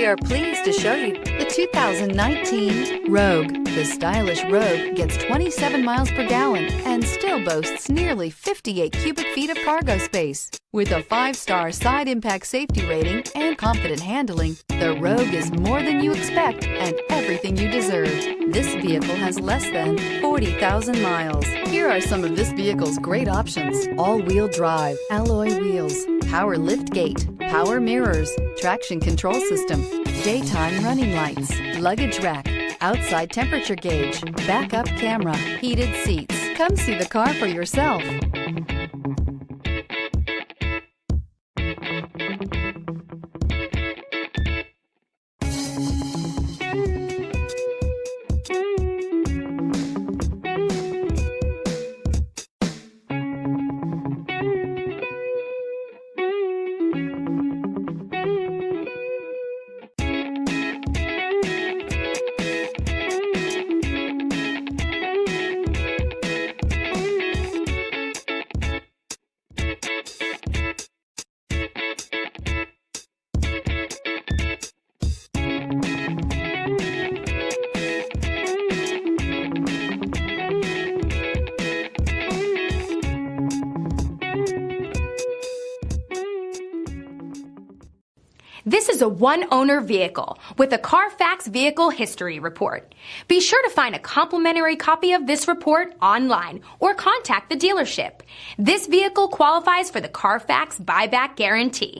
We are pleased to show you the 2019 Rogue. The stylish Rogue gets 27 miles per gallon and still boasts nearly 58 cubic feet of cargo space. With a 5-star side impact safety rating and confident handling, the Rogue is more than you expect and everything you deserve. This vehicle has less than 40,000 miles. Here are some of this vehicle's great options: all-wheel drive, alloy wheels, power liftgate, power mirrors, traction control system, daytime running lights, luggage rack, outside temperature gauge, backup camera, heated seats. Come see the car for yourself. This is a one-owner vehicle with a Carfax Vehicle History Report. Be sure to find a complimentary copy of this report online or contact the dealership. This vehicle qualifies for the Carfax Buyback Guarantee.